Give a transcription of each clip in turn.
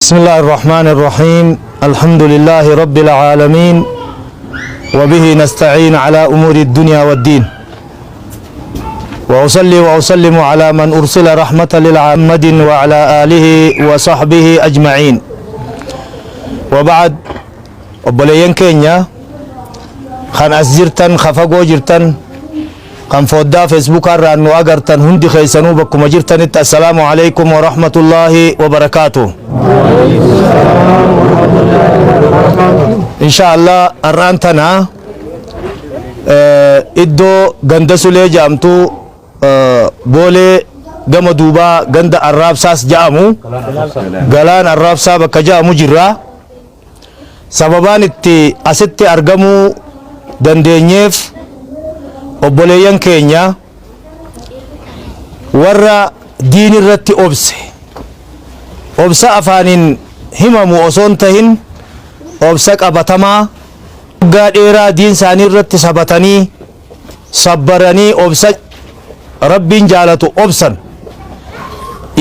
بسم الله الرحمن الرحيم الحمد لله رب العالمين وبه نستعين على أمور الدنيا والدين وأصلي وأسلم على من أرسل رحمة للعامة وعلى آله وصحبه أجمعين وبعد وبلين كينيا خان أسجرتن خفقو جرتن خان فودا فيسبوك رانو أغرتن هندي خيسانو بكم جرتن السلام عليكم ورحمة الله وبركاته إن شاء الله أرانتنا إدو غندسولي جامتو بولي قم دوبا غند الراب ساس جامو غلان الراب سابك جامو جرا سببان اتي أستي أرغمو دندينيف وبوليان كينيا ورا دين الرتي أبسا أفانين هممو أصونتهن أبسا قبطما قاد إيرا دين ساني الرتي سبتني صبرني أبسا رب جالتو أبسا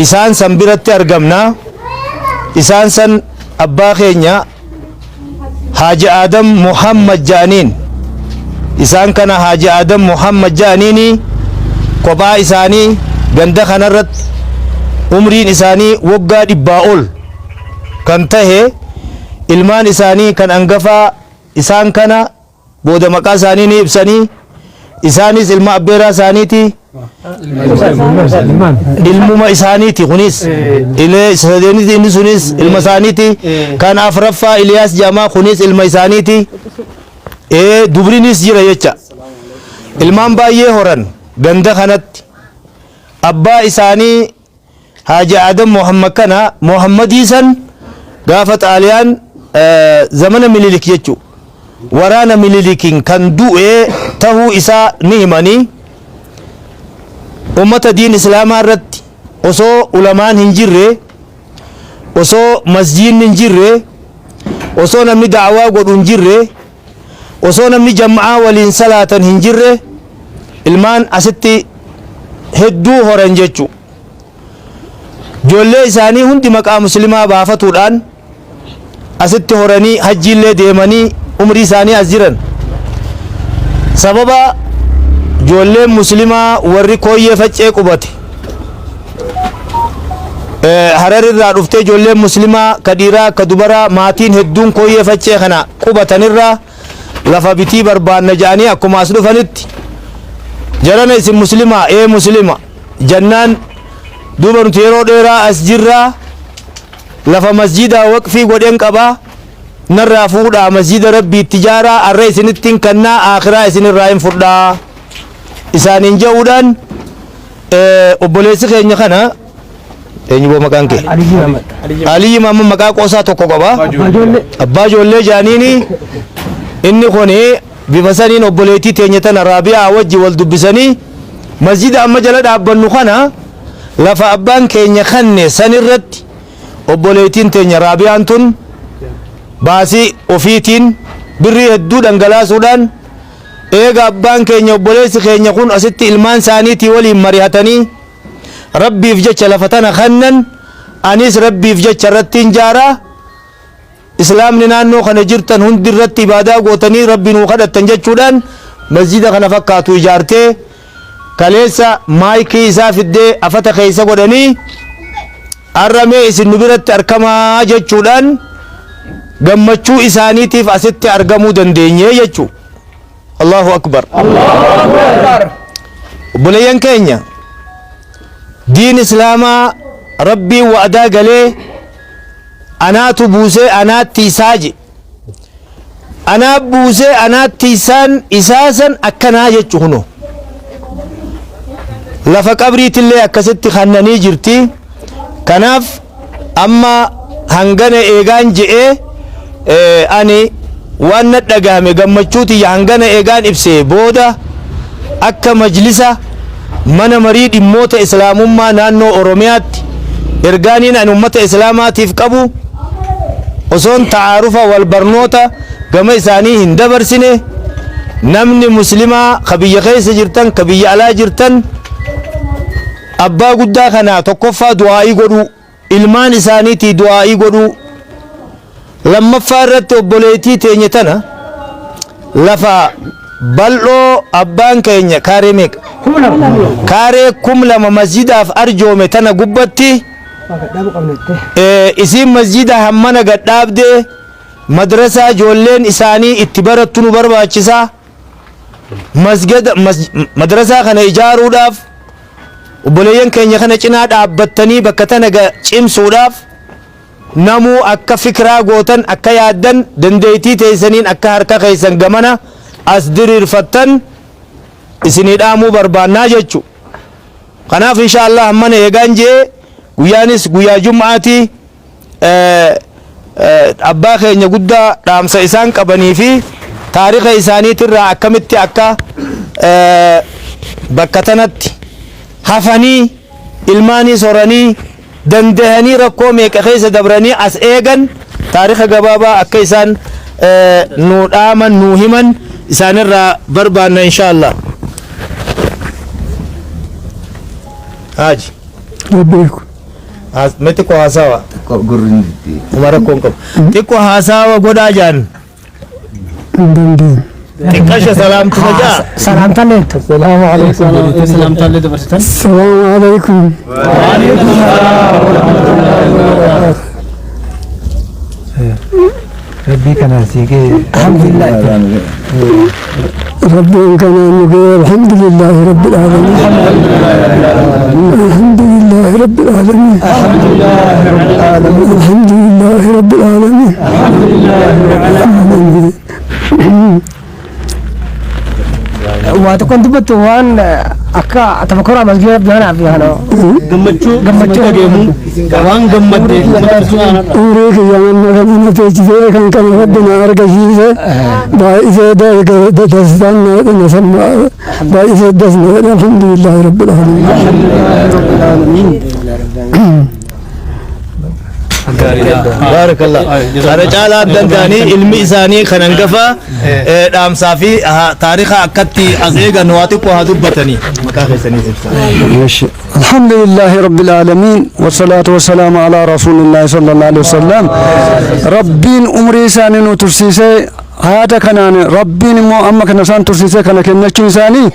إسان سنبرتي أرقمنا إسان سن أبا خينيا حاج آدم محمد جانين إسان كان حاج آدم محمد جانيني قبا إساني غندا خنرت عمرين إساني وقا دباؤل كان تهي إلمان إساني كان أنقفا إسان كان بودا مقا سانيني إبساني إساني إلما أبيرا سانيتي إلمما إسانيتي خنيس إلي سدينيتي إني سنيس إلما سانيتي كان أفرفا إلياس جاما خنيس إلما إسانيتي دبرينيس جيرا يچا إلمان بايه هوران غندا خنت أبا إساني حاج آدم محمد كنا محمد إيسان غافت آليان زمن مليلك يچو ورانا مليلكين كان دوئي تهو إسا نهماني أمة دين إسلام رت وصو علمان هنجره وصو مسجين هنجره وصو نمي دعوة قد هنجره وصو نمي جمعة ولين صلاة هنجره ilmaan asitti hedduu horan jechu joollee isaanii hundi maqaa muslimaa baafatuudhaan asitti horanii hajjiillee deemanii umrii isaanii as jiran sababa joolleen muslimaa warri kooyyee faccee qubate hararirraa dhuftee joolleen muslimaa ka dhiiraa ka dubaraa maatiin hedduun kooyyee faccee kana qubatanirraa lafa bitii barbaanna jedhanii akkuma as dhufanitti jarana isin muslima muslima jannaan duuba nuti yeroo dheeraa as jirraa lafa masjida waqfii godhen qabaa narraa fuudhaa masjida rabbii tijaaraa arra isinittiin kannaa akhiraa isinirraa hin fudhaa isaaniin je'uudhaan obboleessi keenya kana eenyu boo maqaan kee Aliyyi Maamman maqaa qoosaa tokko qaba abbaa ijoollee jaaniini inni kuni bifasaniin obboleetii teenya tana Raabiyaa wajji wal dubbisanii masjida amma jala dhaabbannu kana lafa abbaan keenya kanne sanirratti obboleetiin teenya Raabiyaan tun baasii ofiitiin birrii hedduu dhangalaasuudhaan eega abbaan keenya obboleessi keenya kun asitti ilmaan isaaniitii waliin mari'atanii rabbiif jecha lafa tana kannan anis rabbiif jecha irrattiin jaaraa islaamni naannoo kana jirtan hundi irratti ibaadaa gootanii rabbi nuu kadhattan jechuudhaan masjida kana fakkaatu ijaartee kaleessa maayikii isaa fiddee afata keessa godhanii arramee isin nu biratti argamaa jechuudhaan gammachuu isaaniitiif asitti argamuu dandeenye jechuu Allahu akbar obboleeyyan keenya diin islaamaa rabbii wa'adaa galee anaatu buusee anaatti isaaje anaa buusee anaatti isaasan akkanaa jechu kuno lafa qabriitillee akkasitti kannanii jirti kanaaf amma hangana eegaan je'ee ani waan na dhagahame gammachuuti hangana eegaan ibsee booda akka majlisa mana marii dhimmoota islaamummaa naannoo Oromiyaatti ergaaniin an ummata islaamaatiif qabu osoon ta'aarufa wal barnoota gama isaanii hin dabarsine namni muslimaa ka biyya keessa jirtan ka biyya alaa jirtan abbaa guddaa kana tokkoffaa du'aa'ii godhu ilmaan isaaniitii du'aa'ii godhuu lammaffaa irratti obboleettii teenya tana lafa bal'oo abbaan keenya kaaree meeqa kaaree 2,000 masjidaaf arjoome tana gubbatti isiin masjida hammana gadhaabdee madrasaa ijoolleen isaanii itti barattu nu barbaachisaa madrasaa kana ijaaruudhaaf obboleeyyan keenya kana cinaa dhaabbattanii bakka tana cimsuudhaaf namuu akka fikraa gootan akka yaaddan dandeettii teessaniin akka harka keessan gamana as diriirfattan isinii dhaamuu barbaannaa jechu kanaaf inshaallah hammana eegaan jee guyyaanis guyyaa jum'aatii abbaa keenya guddaa dhaamsa isaan qabanii fi taariikha isaaniitirraa akkamitti akka bakka tanatti hafanii ilmaanii soranii dandahanii rakkoo meeqa keessa dabranii as eegan taariikha gabaabaa akka isaan nuu dhaaman nuu himan isaanirraa barbaanna inshaallah. Haji Rabbiku meti ko hasawa umara konko tiko hasawa goda jan Ndandi tikasha salam tumaja salam talet assalamu alaikum salam talet baratan assalamu alaikum wa alaikum assalam wa rahmatullahi wa barakatuh rabbi kana sige alhamdulillah ربي كان نقول الحمد لله رب العالمين الحمد لله رب العالمين الحمد لله رب العالمين الحمد لله رب العالمين واتكون دبت وان أكا تفكر على مسجد بيانا بيانا gammachu dhageemu waan gammadde أوريك يا من ربنا تجزيه كان كان ربنا أرجعيه بايزه ده دستان نسمع بايزه دستان الحمد لله رب العالمين بارك الله رجال دنداني علمي إساني خننقفا دام صافي تاريخ أكتي أغيغا نواتي قوها دبتني مكاخي سني الحمد لله رب العالمين والصلاة والسلام على رسول الله صلى الله عليه وسلم ربين أمري ساني نترسيسي هذا كان ربين مو أما كان سان ترسيسي كان كنتشو ساني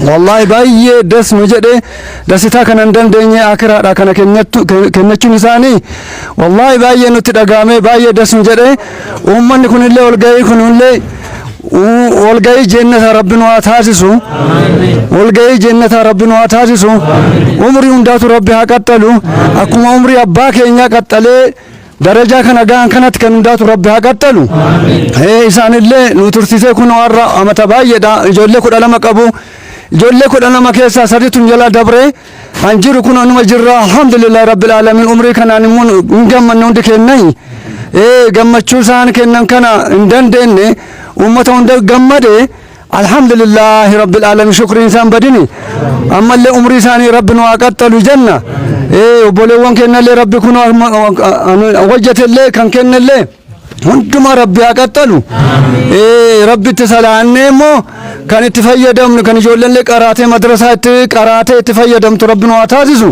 والله باي دس مجده دستا كان دندني اخر كان كنتشو نساني والله باي نتدغامي باي دس مجده امن كن الله ولغاي كن الله ولغاي جنة ربنا واتاسسو ولغاي جنة ربنا واتاسسو عمري وندات ربي قتلوا اكما عمري ابا كينيا قتله درجة كان جان كانت كندات ربها قتلوا هي إنسان اللي نترسيه كنا ورا أما تبايع دا جولة كده لما كابو جولة كده لما كيسا سريتون جلا دبره أنجر كنا نما جرا الحمد لله رب العالمين عمري كنا نمون نجمع من نودك الناي جمع تشوسان كنا كنا ندن دني أمته ندك جمع ده الحمد لله رب العالمين شكر إنسان بديني أما اللي عمري ثاني ربنا وقتلوا جنة وبولوان كنا اللي ربي كنا وجهت اللي كان كنا اللي هندما ربي أقتلوا ربي تسالعني مو كان يتفيدهم كان يقول لك قرأت مدرسة قرأت يتفيدهم ربنا واتاززوا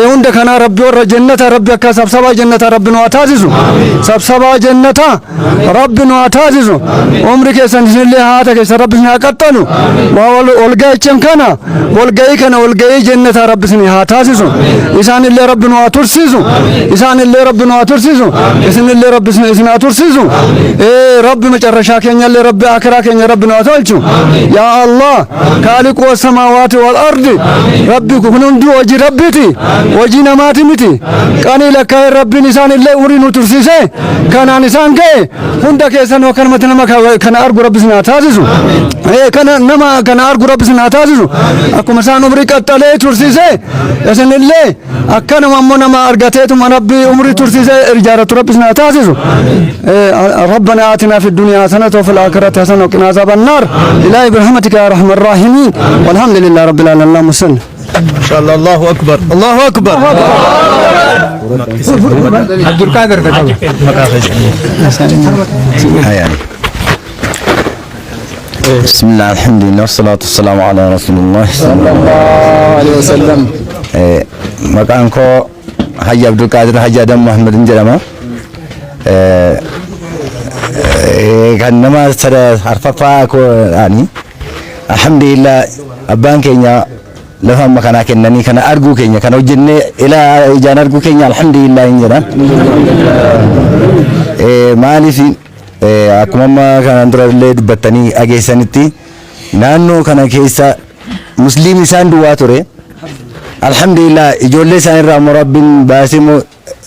هند كان ربي ور جنة ربي كسب سبا جنة ربنا واتاززوا سب سبا جنة ربنا واتاززوا عمرك سنسن اللي هذا كيس ربنا أقتلوا والجاي كم كان والجاي جنة ربنا واتاززوا إنسان اللي ربنا واترسزوا إنسان اللي ربنا واترسزوا إنسان اللي ربنا ترسيزو ربي مجرشا كينيا اللي ربي آخرا كينيا ربنا وتالجو يا الله خالق السماوات والأرض ربي كنون دو وجي ربيتي وجي نماتي متي كاني لك ربي نسان اللي أورينو ترسيسي كان نسان كي هندا كيسان وكان متنما كان أرغو ربي سنا تازيزو كان نما كان أرغو ربي سنا تازيزو أكو مسان عمري كتالي ترسيسي يسن اللي أكان مامو نما أرغتيتو من ربي عمري ترسيسي رجارة ربي سنا تازيزو ربنا آتنا في الدنيا حسنة وفي الآخرة حسنة وقنا عذاب النار إلهي برحمتك يا أرحم الراحمين والحمد لله رب العالمين اللهم صل إن شاء الله الله أكبر الله أكبر عبد القادر بسم الله الحمد لله والصلاة والسلام على رسول الله صلى الله عليه وسلم مكانكو Haji Abdul Qadir Haji Adam Muhammad Injalama kan nama sada harfafa ko ani alhamdulillah abban kenya lafa makana kennani kana argu kenya kana hojjenne ila ijaan argu kenya alhamdulillah injira maalifi akkuma kana durallee dubbatanii ageessanitti naannoo kana keessa musliim isaan duwwaa ture alhamdulillah ijoollee isaan irraa rabbiin baasimu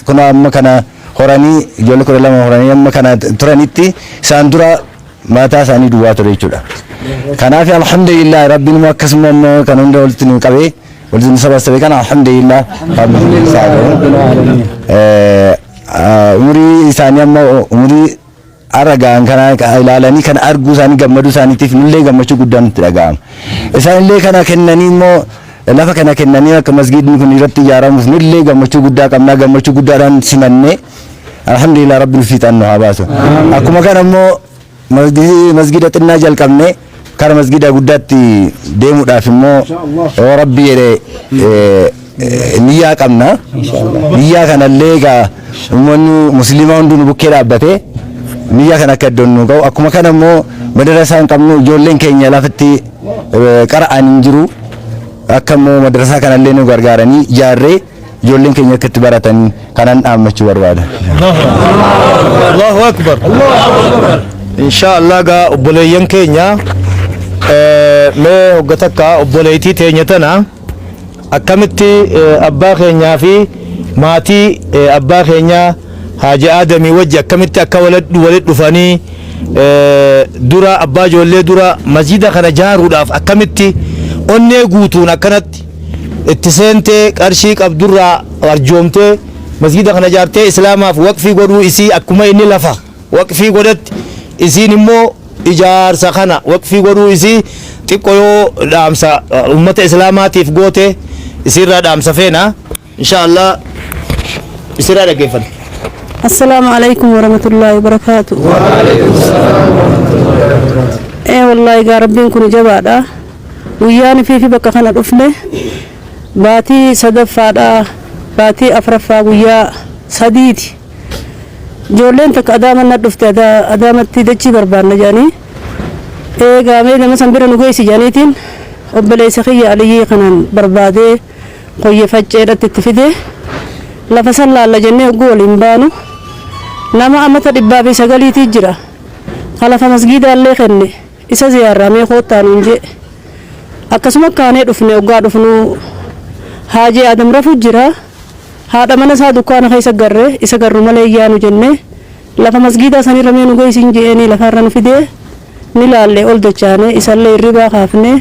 kuna amma kana horanii ijoollee kudha lama horanii amma kana turanitti isaan dura maataa isaanii duwwaa ture jechuudha kanaaf alhamdulillah rabbiin akkasuma kan hunda walitti nu qabee walitti sabasabe kana alhamdulillah umurii isaanii amma umurii aragaan kana ilaalanii kana arguu isaanii gammaduu isaaniitiif nullee gammachuu guddaan itti dhaga'ama isaanillee kana kennanii immoo lafa kana kennanii akka masgiidni kun irratti ijaaramuuf nullee gammachuu guddaa qabnaa gammachuu guddaadhaan simannee alhamdulillah rabbiin fiixaan nu haa baasu akkuma kana immoo masgiida xinnaa jalqabnee kara masgiida guddaatti deemuudhaaf immoo yoo rabbi jedhee niyyaa qabna niyyaa kanallee egaa uummanni musliimaa hunduu nu bukkee dhaabbatee niyyaa kana akka iddoon nu ga'u akkuma kana immoo madarasaan qabnu ijoolleen keenya lafatti qara'an hin jiru akka immoo madarasaa kanallee nu gargaaranii ijaarree ijoolleen keenya akka itti baratan kanan dhaammachuu barbaada. Allahu akbar. Inshallah ga obboleeyyan keenya mee hoggatakka obboleeytii teenya tana akkamitti abbaa keenyaa fi maatii abbaa keenyaa Haji Adamii wajji akkamitti akka walitti dhufanii dura abbaa ijoollee dura masjida kana jaaruudhaaf akkamitti onnee guutuun akkanatti itti seentee qarshii qabdurraa arjoomtee masjida kana jaartee islaamaaf waqfii godhuu isii akkuma inni lafa waqfii godhatti isiin immoo ijaarsa kana waqfii godhuu isii xiqqoo yoo dhaamsa ummata islaamaatiif goote isiirraa dhaamsa feena inshallah isiirraa dhaggeeffanna. Assalamu alaikum warahmatullahi wabarakatuh. Waalaikum salam warahmatullahi wabarakatuh. Wallahi gaa rabbiin kun jabaadha. Guyyaan fi bakka kana dhufne baatii sadaffaadha baatii afraffaa guyyaa sadiiti. Ijoolleen takka adaamanna dhufte adaamatti dachii barbaanna jedhanii eegamee nama san bira nu geessi jedhaniitiin obboleessa kiyya aliyyii kanaan barbaadee qoyyefacceedhatti itti fidee lafa san laalla jennee hogguu waliin baanu nama amata 109 jira kalafa masgiidaallee kenne isa ziyaarramee koottaanuun jee akkasuma kaanee dhufne hoggaa dhufnu Haji Adam rafu jira haadha mana isaa dukkaana keessa garre isa garru malee yaanu jenne lafa masgiida sanii ramee nu geessin jeeni lafa irra nu fidee ni laalle ol dachaane isallee irribaa kaafne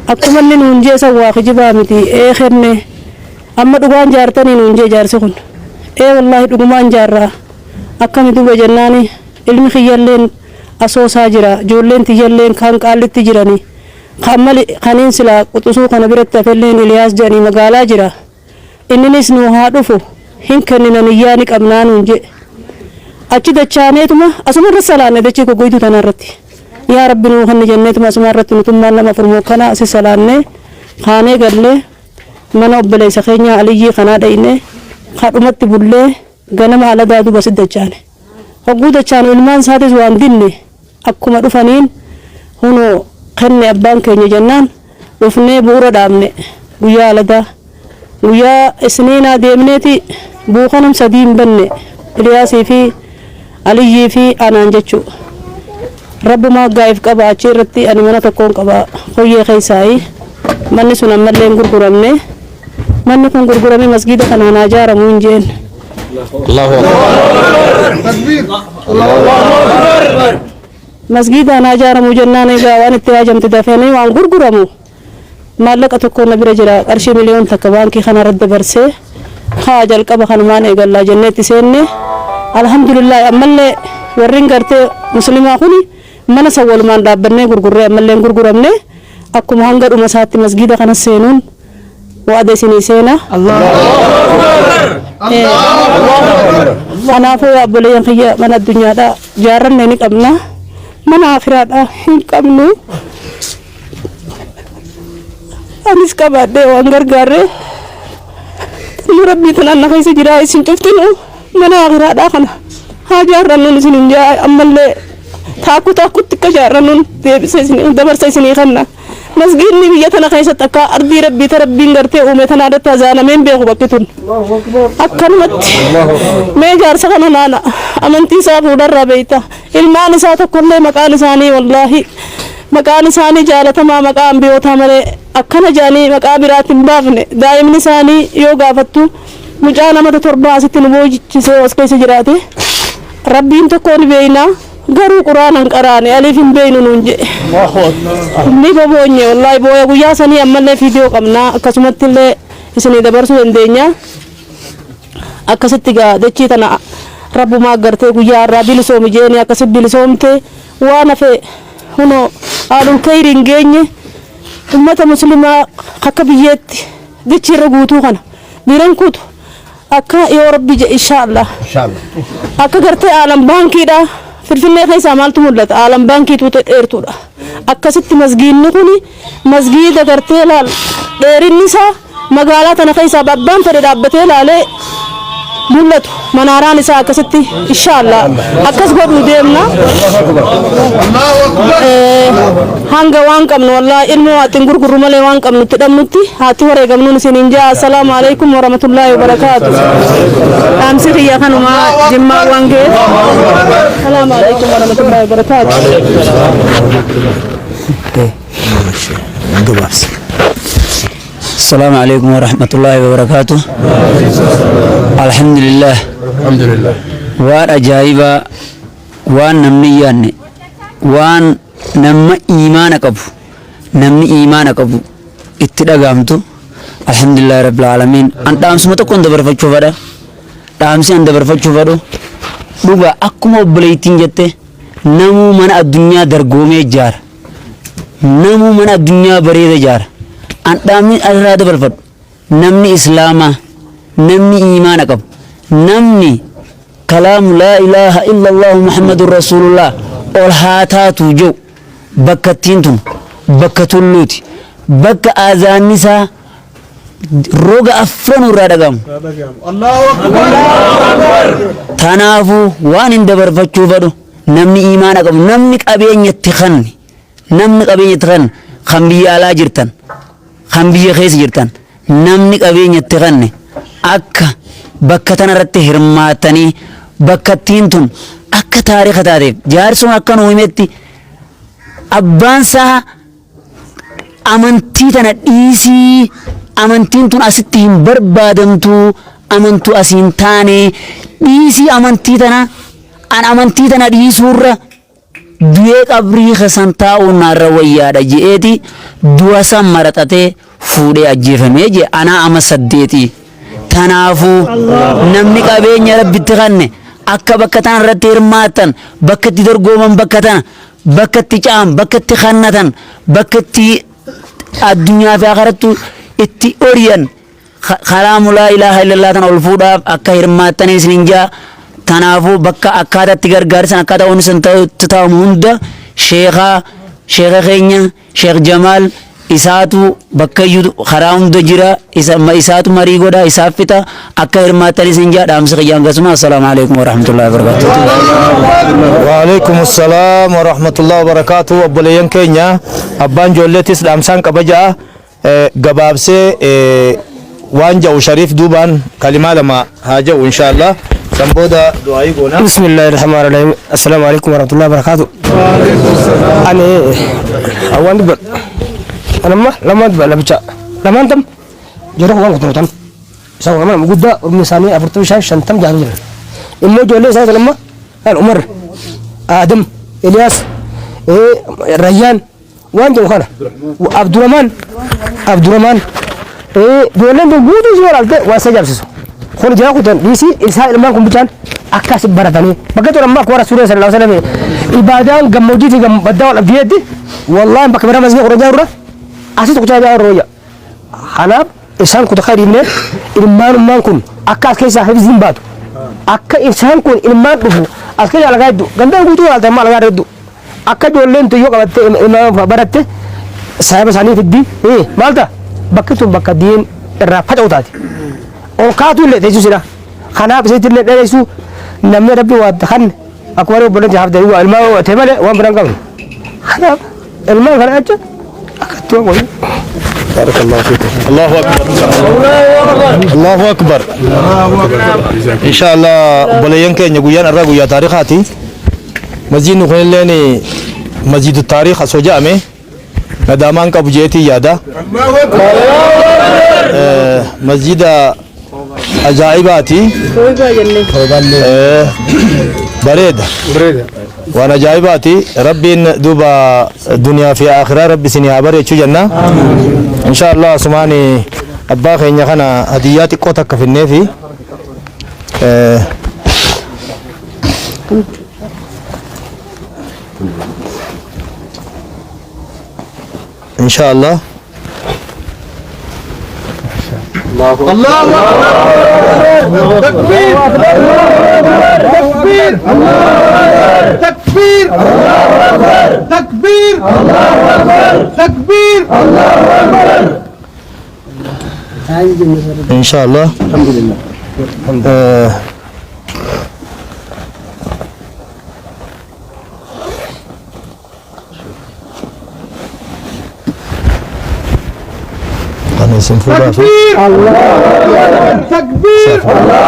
akkuma inni nuun jee san waa kijibaa miti kenne amma dhugaan jaartanii nuun jee jaarsi kun wallahi dhugumaan jaarraa akkami duba jennaani ilmi kiyyalleen asoosaa jira ijoolleen tiyyalleen kan qaallitti jirani kammali kaniin sila quxusuu kana biratti afelleen Iliyaas jedhanii magaalaa jira inninis nu haa dhufu hin kenninan iyyaani qabnaa nuun jee achi dachaaneetuma asuma irra salaanne dachii goggoytu tanarratti yaa rabbi nuu kanni jenneetuma asuma irratti nutummaan nama furmoo kana asi salaanne kaanee gallee mana obboleessa keenya aliyyii kanaa dhayne kadhumatti bullee ganama ala daadu basit dachaane hogguu dachaanu ilmaan isaatis waan dinne akkuma dhufaniin hunoo kenne abbaan keenya jennaan dhufnee bu'uura dhaabne guyyaa aladaa guyyaa isniinaa deemneeti buukanam sadii hin banne Iliyaasii fi aliyyii fi anaan jechuu rabbumaa gaa'if qaba achi irratti ani mana tokkoon qaba hoyyee keessaayi manni sun ammallee hin gurguramne manni kun gurgurame masgiida kanaan ijaaramu hin jeen Allahu akbar. masgiidaan ijaaramu jennaan egaa waan itti haajamte dafanii waan gurguramu maallaqa tokkoon na bira jira qarshii miliyoon takka baankii kana irratti dabarsee haa jalqaba kanumaan eegallaa jenneetti seenne alhamdulillah ammallee warrin gartee muslimaa kuni mana san walumaan dhaabbannee gurgurree ammallee gurguramne akkuma hanga dhuma isaatti masgiida kana seenuun waada isinii seena Allahu akbar. Kanaafuu yaa obboleeyyan kiyya mana addunyaadha jaarranne ni qabna mana akhiraadha hin qabnu anis qabadhee waan gargaarre ربي تنانا خيس جراي سنتفتنو منا غراء داخنا هاجار رنون سنين جاء أما اللي تاكو تكجار رنون دبر سيسني خنا مسجد نبيتنا خيس تكا أرضي ربي تربي نغرتي ومتنا دتا زانا من بيغو بكتون أكلمت ما جار سخنا نانا أمنتي سابو در بيتا المان ساتو كل مكان ثاني والله مكان ثاني جالتما مكان بيوتا مري أكنا جاني مقابرات بافني دائما ثاني يوغا فتو مجانا متى تربا ستين بوجي تسوي وسكيس جراتي ربي انت كون بينا غرو قرآن قراني ألف بين نونجي ني بابوني والله بويا بويا سني أمالنا فيديو قمنا كسمت اللي سني دبرسو اندينيا أكستيغا دچي تنا رب ما غرتي بويا ربي لسوم جيني أكسب بلسومتي وانا في هنا قالوا كيرين جيني أمة مسلمة حكا بيتي دچي رغوتو خنا بيران كوتو أكا يا ربي إن شاء الله أكا غرتي عالم بانكي دا فلفلني خيس عملت مولت عالم بانكي توت إيرتو دا أكا ست مسجد نكوني مسجد غرتي لال دير النساء مقالات أنا خيس بابان فرد أبتي لالي مولت مناران نساء أكا ستي إن شاء الله أكا سبب نديمنا hanga waan qabnu wallahi ilmu waatin gurguru malee waan qabnu tidhamnutti haati wareegamnu isinin jaa assalaamu alaykum wa rahmatullahi wa barakatuh amsi xiya kanuma jimma wange assalaamu alaykum wa rahmatullahi wa barakatuh السلام عليكم ورحمة الله وبركاته الحمد لله وان أجايبا وان نمنياني وان nama imaana qabu namni imaana qabu itti dhagaamtu alhamdulillahi rabbil alamin an dhaamsuma tokko dabarfachuu fadha dhaamsi an dabarfachuu fadhu dhuga akkuma obboleettiin jette namuu mana addunyaa dargoomee ijaara namuu mana addunyaa bareeda ijaara an dhaamni irraa dabarfadhu namni islaamaa namni imaana qabu namni kalaamu laa ilaaha illa allahu muhammadun rasuulullah ol haa taatu jiru bakka tintun bakka tulluuti bakka azaannisaa roga afran irraa dhagamu tanaafuu waan hin dabarfachuu fadhu namni imaana qabu namni qabeenyatti kanne kan biyya alaa jirtan kan biyya keessa jirtan namni qabeenyatti kanne akka bakka tanarratti hirmaatanii bakka tintun akka taariikha taateef jaarsoon akka nu himetti abbaansaa amantii tana dhiisii amantiin tun asitti hin barbaadamtu amantu asiin taane dhiisii amantii tana dhiisuurra du'ee qabrii kesan taa'uun naarra wayyaadha je'eeti du'a san maraxatee fuudhee ajjeefamee je anaa ama 8 tanaafuu namni qabeenya rabbitti kanne akka bakka tana irratti hirmaatan bakka itti dorgooman bakka tana bakka itti caan bakka itti kannatan bakka itti addunyaa fi akhirattu itti oriyan kalaamu laa ilaaha illallah tana ol fuudhaaf akka hirmaatanii isin jaa tanaafuu bakka akkaataatti gargaarsan akkaataa waan isin ta'amu hunda sheekha keenya sheekh Jamaal isaatu bakka iyyuu karaa hunda jira isaatu marii godha isaaf fita akka hirmaatanii isin jaa dhaamsa qiyyaan gasuma assalaamu alaykum wa rahmatullahi wa barakatuh wa alaykum assalaam wa rahmatullahi wa barakatuh obboleeyyan keenya abbaan ijoolleetis dhaamsaan qabaja gabaabsee waan ja'u shariif duubaan kalimaa lama haa ja'u inshallah سنبودا دعائي قونا بسم الله الرحمن الرحيم السلام عليكم ورحمة الله وبركاته أنا أوان دبل أنا ما لما دبل لبجا لما أنتم جرو وان كتنو تام سو لما مقودة ومسامي أفرتو شاي شنتم جاهزين إمو جولي ساعة لما عمر آدم إلياس ريان وان جو خانا عبد الرحمن جولين بقودة زوار على واسجاب سو خون جاء كتن بيسي إنسان لما كم بيجان أكاسب براتني بقيت لما كورا سورة صلى الله عليه وسلم إبادان جم موجود جم بدأوا الأبيض والله بكبر ما زين خرجنا ورا أسيس كتير جاء الرؤيا أنا إنسان كنت خير منه إلمان ما كن أكاس كيسا حفظ زنبات أكا إنسان كن إلمان بفو أكيد على قاعد قدام قلتوا على تمام على قاعد أكا جولين تيجوا قبضت إمام برات صاحب ساني في الدين مالتا بكتم بكدين الرافع أوتاتي olkaatu illee teessu kanaaf isitti illee dheeressu namni rabbi waa kan akkuma obboleetti hafdanii waa ilmaa ta'e malee waan biraan qabnu kanaaf ilmaan kana jecha akkatti waan waliin. بارك الله فيكم. الله اكبر الله اكبر ان شاء الله بلين كان يقولون الرجل يا تاريخاتي مسجد نقول لني مسجد التاريخ سوجامه ندامان كبجيتي يادا مسجد عجائباتي بريد وانا جايباتي ربي دوبا دنيا في اخره ربي سني عبر يچو جنة ان شاء الله سماني ابا خينيا خنا هدياتي قوتك في النفي ان شاء الله الله اكبر تكبير تكبير تكبير تكبير تكبير ان شاء الله الحمد لله تكبير الله تكبير الله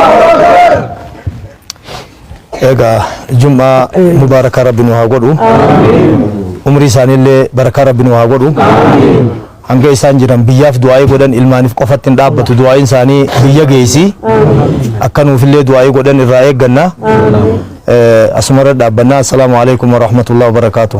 ايغا جمعة مباركة ربنا وهاغودو عمري سانيلي بركة ربنا وهاغودو hanga isaan jiran biyyaaf du'aa'ii godhan ilmaaniif qofatti hin dhaabbatu du'aa'iin isaanii biyya geessi akkanuufillee du'aa'ii godhan irraa eegganna asumarra dhaabbannaa assalaamu alaikum wa rahmatullahi wa barakaatuh